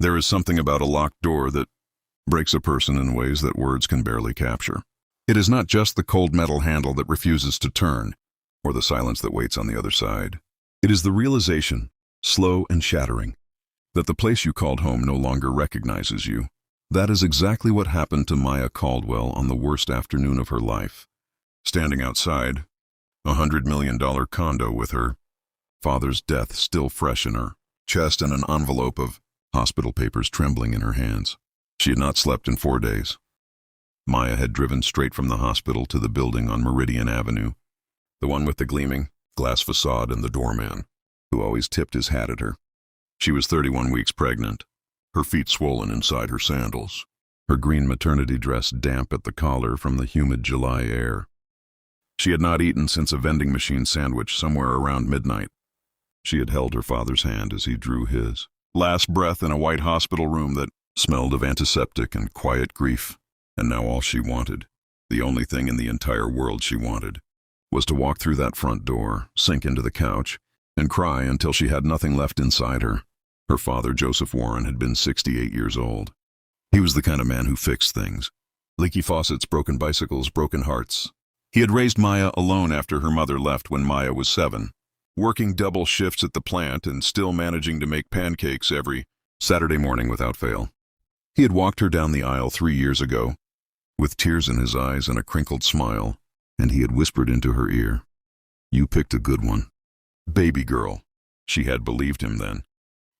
There is something about a locked door that breaks a person in ways that words can barely capture. It is not just the cold metal handle that refuses to turn, or the silence that waits on the other side. It is the realization, slow and shattering, that the place you called home no longer recognizes you. That is exactly what happened to Maya Caldwell on the worst afternoon of her life. Standing outside, $100 million condo with her father's death still fresh in her chest and an envelope of hospital papers trembling in her hands. She had not slept in 4 days. Maya had driven straight from the hospital to the building on Meridian Avenue, the one with the gleaming glass facade and the doorman, who always tipped his hat at her. She was 31 weeks pregnant, her feet swollen inside her sandals, her green maternity dress damp at the collar from the humid July air. She had not eaten since a vending machine sandwich somewhere around midnight. She had held her father's hand as he drew his last breath in a white hospital room that smelled of antiseptic and quiet grief. And now all she wanted, the only thing in the entire world she wanted, was to walk through that front door, sink into the couch, and cry until she had nothing left inside her. Her father, Joseph Warren, had been 68 years old. He was the kind of man who fixed things. Leaky faucets, broken bicycles, broken hearts. He had raised Maya alone after her mother left when Maya was 7, working double shifts at the plant and still managing to make pancakes every Saturday morning without fail. He had walked her down the aisle 3 years ago, with tears in his eyes and a crinkled smile, and he had whispered into her ear, "You picked a good one. Baby girl." She had believed him then.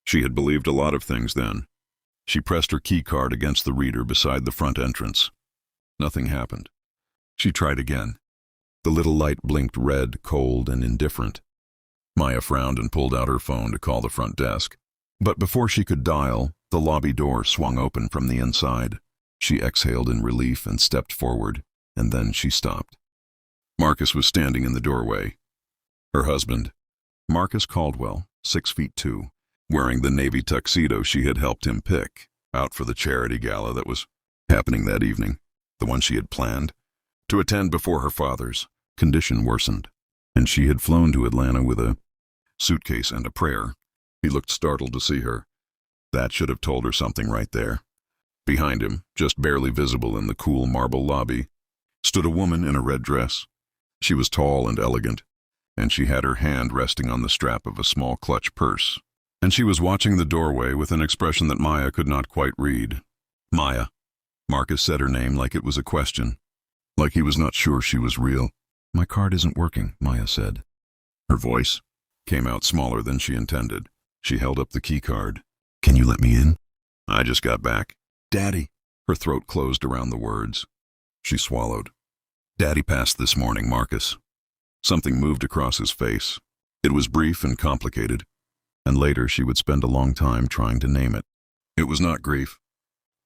She had believed a lot of things then. She pressed her key card against the reader beside the front entrance. Nothing happened. She tried again. The little light blinked red, cold, and indifferent. Maya frowned and pulled out her phone to call the front desk. But before she could dial, the lobby door swung open from the inside. She exhaled in relief and stepped forward, and then she stopped. Marcus was standing in the doorway. Her husband, Marcus Caldwell, 6'2", wearing the navy tuxedo she had helped him pick out for the charity gala that was happening that evening, the one she had planned to attend before her father's condition worsened, and she had flown to Atlanta with a suitcase and a prayer. He looked startled to see her. That should have told her something right there. Behind him, just barely visible in the cool marble lobby, stood a woman in a red dress. She was tall and elegant, and she had her hand resting on the strap of a small clutch purse. And she was watching the doorway with an expression that Maya could not quite read. Maya. Marcus said her name like it was a question, like he was not sure she was real. "My card isn't working," Maya said. Her voice came out smaller than she intended. She held up the key card. "Can you let me in?" "I just got back." "Daddy." Her throat closed around the words. She swallowed. "Daddy passed this morning, Marcus." Something moved across his face. It was brief and complicated, and later she would spend a long time trying to name it. It was not grief.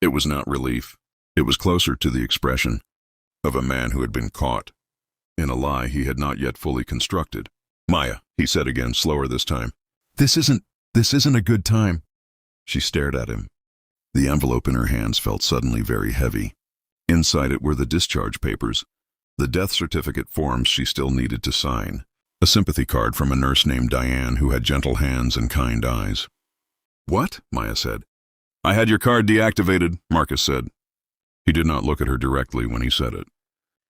It was not relief. It was closer to the expression of a man who had been caught in a lie he had not yet fully constructed. "Maya," he said again, slower this time. This isn't a good time." She stared at him. The envelope in her hands felt suddenly very heavy. Inside it were the discharge papers, the death certificate forms she still needed to sign, a sympathy card from a nurse named Diane who had gentle hands and kind eyes. "What?" Maya said. "I had your card deactivated," Marcus said. He did not look at her directly when he said it.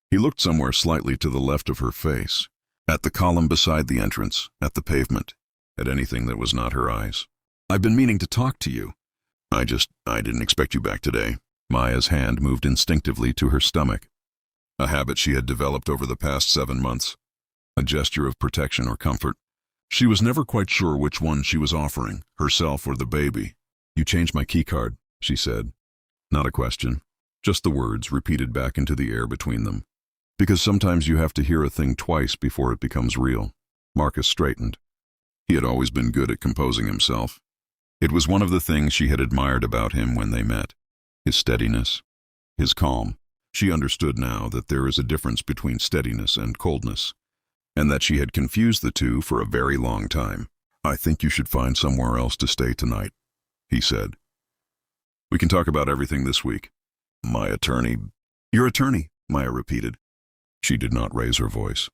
He looked somewhere slightly to the left of her face, at the column beside the entrance, at the pavement, at anything that was not her eyes. "I've been meaning to talk to you." I didn't expect you back today." Maya's hand moved instinctively to her stomach, a habit she had developed over the past 7 months, a gesture of protection or comfort. She was never quite sure which one she was offering, herself or the baby. "You changed my key card," she said. Not a question, just the words repeated back into the air between them. "Because sometimes you have to hear a thing twice before it becomes real." Marcus straightened. He had always been good at composing himself. It was one of the things she had admired about him when they met. His steadiness, his calm. She understood now that there is a difference between steadiness and coldness, and that she had confused the two for a very long time. "I think you should find somewhere else to stay tonight," he said. "We can talk about everything this week." "My attorney." "Your attorney," Maya repeated. She did not raise her voice.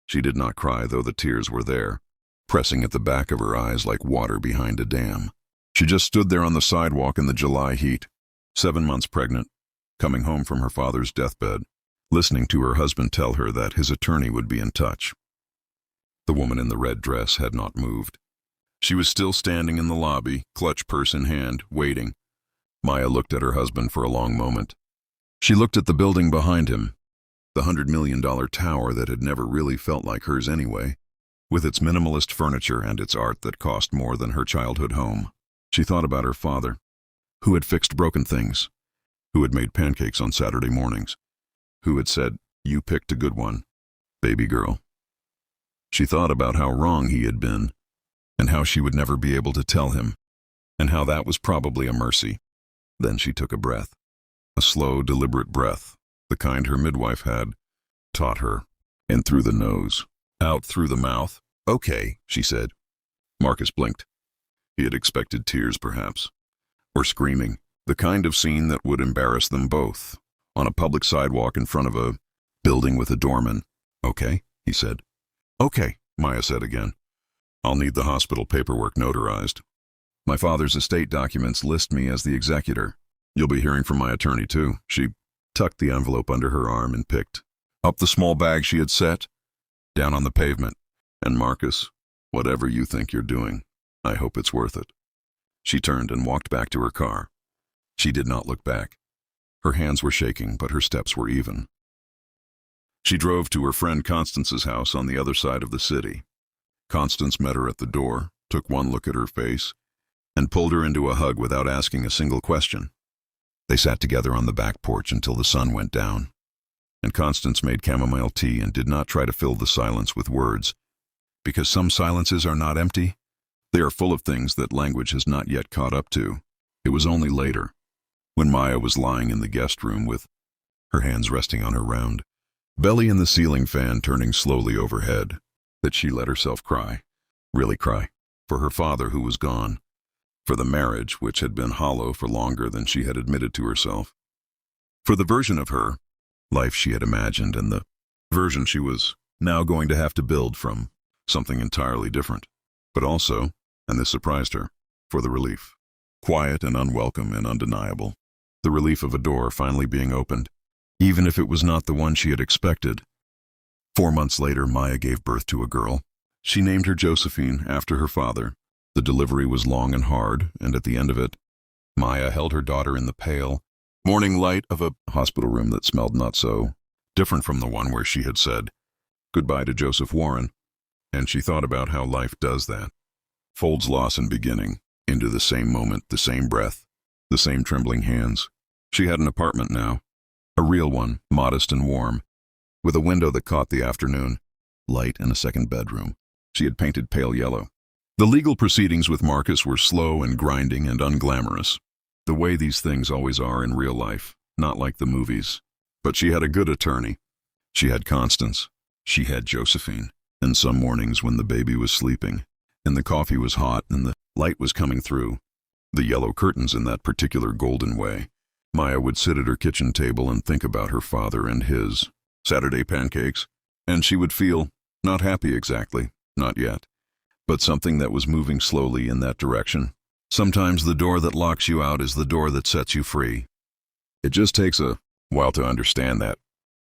She did not cry, though the tears were there, pressing at the back of her eyes like water behind a dam. She just stood there on the sidewalk in the July heat, 7 months pregnant, coming home from her father's deathbed, listening to her husband tell her that his attorney would be in touch. The woman in the red dress had not moved. She was still standing in the lobby, clutch purse in hand, waiting. Maya looked at her husband for a long moment. She looked at the building behind him, the $100 million tower that had never really felt like hers anyway, with its minimalist furniture and its art that cost more than her childhood home. She thought about her father, who had fixed broken things, who had made pancakes on Saturday mornings, who had said, "You picked a good one, baby girl." She thought about how wrong he had been, and how she would never be able to tell him, and how that was probably a mercy. Then she took a breath, a slow, deliberate breath, the kind her midwife had taught her, in through the nose, out through the mouth. "Okay," she said. Marcus blinked. He had expected tears, perhaps, or screaming, the kind of scene that would embarrass them both, on a public sidewalk in front of a building with a doorman. "Okay," he said. "Okay," Maya said again. "I'll need the hospital paperwork notarized. My father's estate documents list me as the executor. You'll be hearing from my attorney, too." She tucked the envelope under her arm and picked up the small bag she had set down on the pavement. "And Marcus, whatever you think you're doing, I hope it's worth it." She turned and walked back to her car. She did not look back. Her hands were shaking, but her steps were even. She drove to her friend Constance's house on the other side of the city. Constance met her at the door, took one look at her face, and pulled her into a hug without asking a single question. They sat together on the back porch until the sun went down, and Constance made chamomile tea and did not try to fill the silence with words, because some silences are not empty. They are full of things that language has not yet caught up to. It was only later, when Maya was lying in the guest room with her hands resting on her round belly and the ceiling fan turning slowly overhead, that she let herself cry, really cry, for her father who was gone, for the marriage which had been hollow for longer than she had admitted to herself, for the version of her life she had imagined and the version she was now going to have to build from something entirely different, but also, and this surprised her, for the relief, quiet and unwelcome and undeniable, the relief of a door finally being opened, even if it was not the one she had expected. 4 months later, Maya gave birth to a girl. She named her Josephine after her father. The delivery was long and hard, and at the end of it, Maya held her daughter in the pale morning light of a hospital room that smelled not so different from the one where she had said goodbye to Joseph Warren, and she thought about how life does that, folds loss and beginning into the same moment, the same breath, the same trembling hands. She had an apartment now, a real one, modest and warm, with a window that caught the afternoon light and a second bedroom. She had painted pale yellow. The legal proceedings with Marcus were slow and grinding and unglamorous, the way these things always are in real life, not like the movies. But she had a good attorney. She had Constance. She had Josephine. And some mornings when the baby was sleeping, and the coffee was hot and the light was coming through the yellow curtains in that particular golden way, Maya would sit at her kitchen table and think about her father and his Saturday pancakes, and she would feel not happy exactly, not yet, but something that was moving slowly in that direction. Sometimes the door that locks you out is the door that sets you free. It just takes a while to understand that.